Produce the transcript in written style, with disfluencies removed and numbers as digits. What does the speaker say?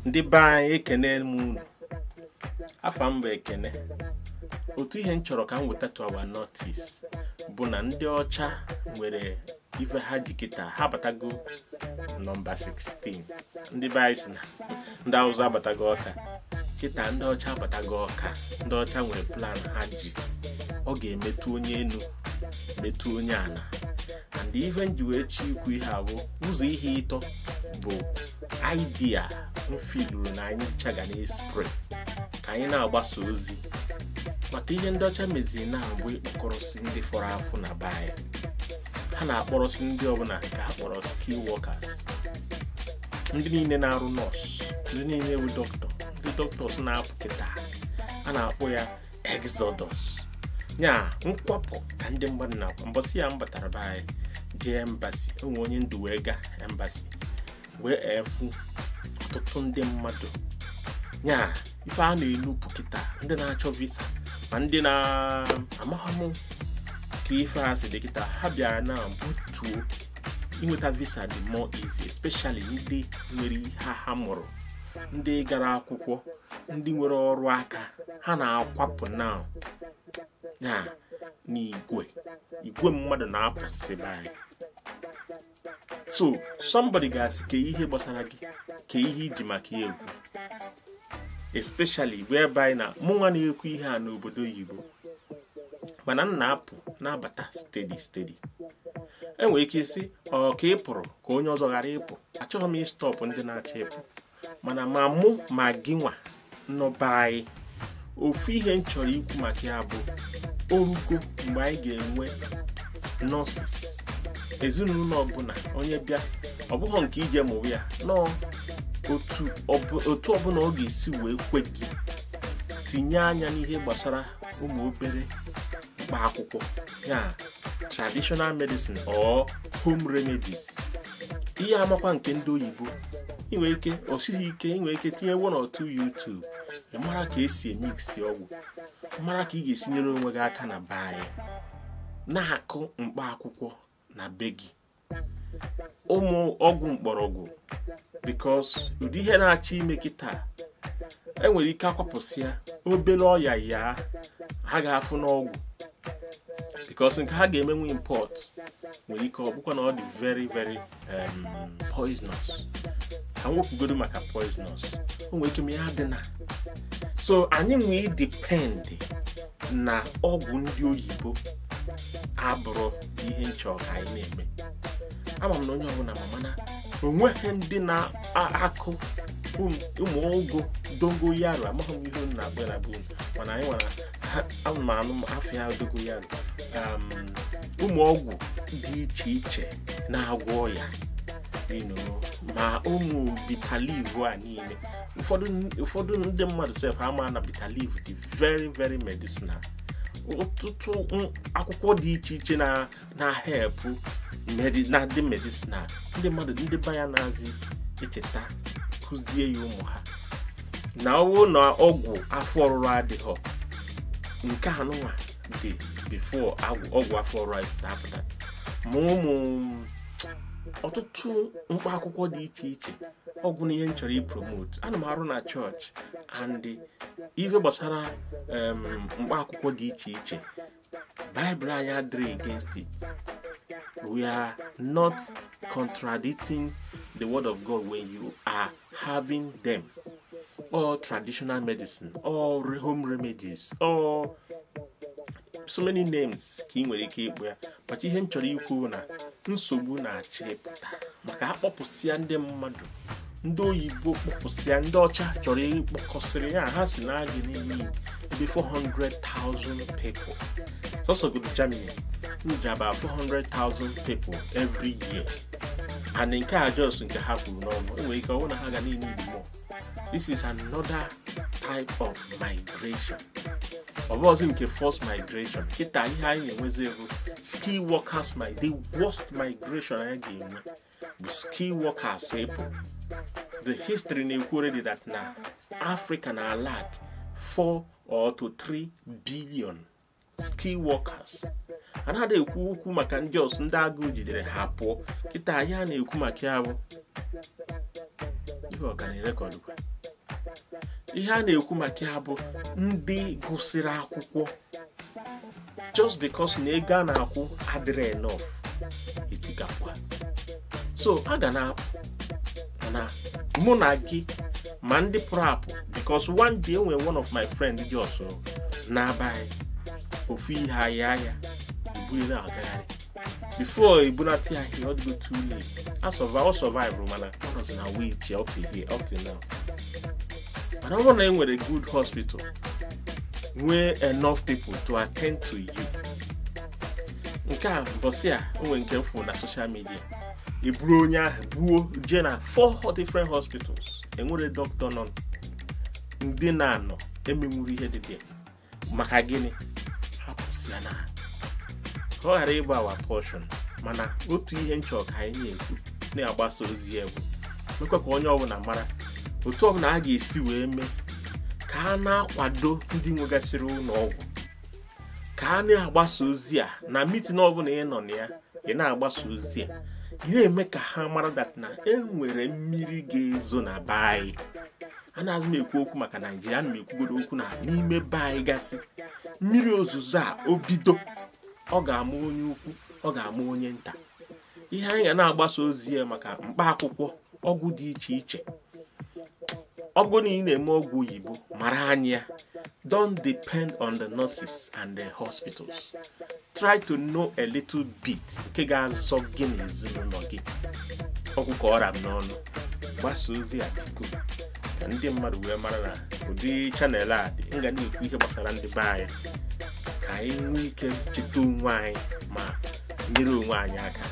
ndị be anyị ekene m afa mba ekene. Otu ihe m chọrọ ka m weta to our notice bụ na ndị ọcha nwere ife ha ji kịta ha batago nọmba 16. Ndị be anyị si na ndị Hausa abatago ọka, kịta ndị ọcha abatago ọka. Ndị ọcha nwere plan ha ji, ọ ga-emetụ onye enu metụ onye ana. And even ji wee chi ikwu ihe abụ ụzọ ihe ịtọ bụ idea mfiluru na anyị chaga na spray ka anyị na-agbasa ozi maka ihe ndị ọcha meziri na mbụ ịkpọkọrọsi ndị fọrọ afọ na be anyị. Ha na-akpọrọsi ndị ọbụla ka ha kpọrọ skill workers, ndị niile na-arụ nọọsụ, ndị niile bụ dọkịta, ndị dọkịta na-apụ kịta a na-akpọ ya exodus, nya nkwapụ ka ndị mmadụ na-akwa. Mbọsị ya mbatara be anyị jee embassy, onwe onye ndụ wee gaa embassy wee efu ọtụtụ ndị mmadụ, nya ife a na-enupụ kịta ndị na-achọ visa ma ndị na-amagham ka ife a si dị kịta. Ha bịara na butuo inweta visa dị more easy, especially ndị nwere ihe ha mụrụ, ndị gara akwụkwọ, ndị nwere ọrụ aka. Ha na-akwapụ na ya n'igwe mmadụ na-apụsị be anyị. So somebody ga-asị ka ihe gbasara gị, ka ihe iji maka egwu, especially whereby na mụnwa na-ekwu ihe a n'obodo Igbo mana m na-apụ na-abata steady. Enwere ike isi ọ ka ị pụrụ ka onye ọzọ ghara ịpụ. Achọghị m ịstọpụ ndị na-achọ ịpụ, mana ma mụ ma gị nwa nnọba anyị ofu ihe m chọrọ ikwu maka ya bụ orugo mgbe anyị ga-enwe nurses. Ezinụlọ ọbụla onye bịa ọ bụghị nke ije mụrụ ya nọ otu ọbụla ọ ga-esi wee kwe gị tinye anya n'ihe gbasara ụmụ obere mkpa akwụkwọ, ya traditional medicine or home remedies. Ihe amakwa nke ndị oyibo inwe ike osighi ike, inwe ike tinye one or two YouTube mara ka esi emix ọgwụ, mara ka ị ga-esi nyere onwe gị aka na be anyị na-akụ mkpa akwụkwọ na be gị, ụmụ ọgwụ mkpọrọgwụ. Because ụdị ihe na-achọ ime kịta enwere ike akwapụsịa obere ọya ya ha ga-afụ n'ọgwụ, because nke ha ga-emenwe import nwere ike ọ bụkwa na ọ dị very poisonous. Ha nwepụgodo maka poisonous, o nwere ike ma ya dị na. So anyị nwee depend na ọgwụ ndị oyibo abụrụ ihe nchọ ka anyị na-eme. Ama m na onye ọbụla ma mana onweghị ndị na-akụ ụmụ ogo dongoyaro. Amaghị m ihe unu na-agba na bụ, mana anyị nwara anụmanụ afịa dongoyaro, ụmụ ọgwụ dị iche iche na-agwọ ọya, ma ụmụ bitter a niile. Ụfọdụ ndị mmadụ sef ama na bitter leaf dị very medicinal. Ọtụtụ akwụkwọ dị iche iche na-help na dị medicinal. Ndị mmadụ ndị baya na-azị echeta kụzie ya ụmụ ha na ọwụ na ọgwụ afọ ọrụrụ adịghọ. Nke anụnwa dị before ọgwụ afọ ọrụrụ apụta. Ma ụmụ ọtụtụ mkpa akwụkwọ dị iche iche ọgwụ na ihe m chọrọ ipromote. Ana m arụ na chọọchị and ife gbasara mkpa akwụkwọ dị iche iche Bible anyị adịrị against it. We are not contradicting the word of God when you are having them, or traditional medicine, or home remedies, or so many names ka ị nwere ike ịkpọ ya. But ihe m chọrọ ikwu na nsogbu na-achị pụta maka akpọpụsịa ndị mmadụ. Ndị oyibo kpọpụsịa, ndị ọcha chọrọ ịkpọkọsịrị ya. Ha si na agị n'ime ebe 400,000 people. So go to Germany, need about 400,000 people every year. And in just nke ha kwuru n'ọnụ, enwere ike ọnwụ na ha ga need more. This is another type of migration. Ọ bụghịzi nke forced migration. Kịta ihe anyị na-enwezi bụ skill workers. The worst migration anyị ga-enwe bụ skill workers. The history na-ekwu already that na Africa na lack 4 to 3 billion skill workers. Anaghị ekwu okwu maka ndị ọsụ ndị agụụ jidere ha pụọ. Kịta anyị na-ekwu maka ya bụ ihe ọ ka na-erekọdụ kwa. ihe a na-ekwu maka ya bụ ndị gụsịrị akwụkwọ. Just because na ego a na-akwụ adịrị enough etigakwa. So a ga na-apụ mana mụ na gị ma ndị pụrụ apụ, because one day when one of my friends dị ọsọ na-abaghị ofu ihe ahịa ibuli na-agagharị before ibunata ya ihe ọ dịgo too late. I survive mana ọ nọzi na wheelchair up to now. Mana ọ bụrụ na e nwere good hospital, nwee enough people to attend to you. Nke a mbọsị a onwe nke mfu na social media, eburu onye ahụ buo jee na 4 different hospitals, enwere doctor nọ, ndị na-anọ emenwuru ihe dị maka gịnị hapụsịa na ka ọ ghara ịgba our portion. Mana otu ihe nchọ ka anyị na-ekwu na-agbasa ozi ya bụ mekwa ka onye ọbụla mara otu ọbụla a ga-esi wee mee ka a na-akwado ndị nwegasịrị ụlọ ọgwụ, ka a na-agbasa ozi a na meeting ọbụla ị nọ na ya, ị na-agbasa ozi a, ị na-eme ka ha mara that na enwere mmiri ga-ezo na be anyị. A na-azụ m ekwu okwu maka Naịjirịa, ana m ekwugodo okwu na n'ime be anyị gasị, mmiri ozuzo a o bido, ọ ga-amụ onye ukwu, ọ ga-amụ onye nta. Ihe anyị ga na-agbasa ozi ya maka mkpa akwụkwọ ọgwụ dị iche iche. Ọgwụ na ị na-eme ọgwụ oyibo mara anya. Don't depend on the nurses and the hospitals. Try to know a little bit nke ga-azọ gị na ezinụlọ gị. Ọgwụ ka ọra m n'ọnụ. Gbasa ozi a biko ka ndị mmadụ wee mara na ụdị chanel a dị nga na-ekwu ihe gbasara ndị be anyị, ka anyị nwee ike cheta onwe anyị ma nyere onwe anyị aka.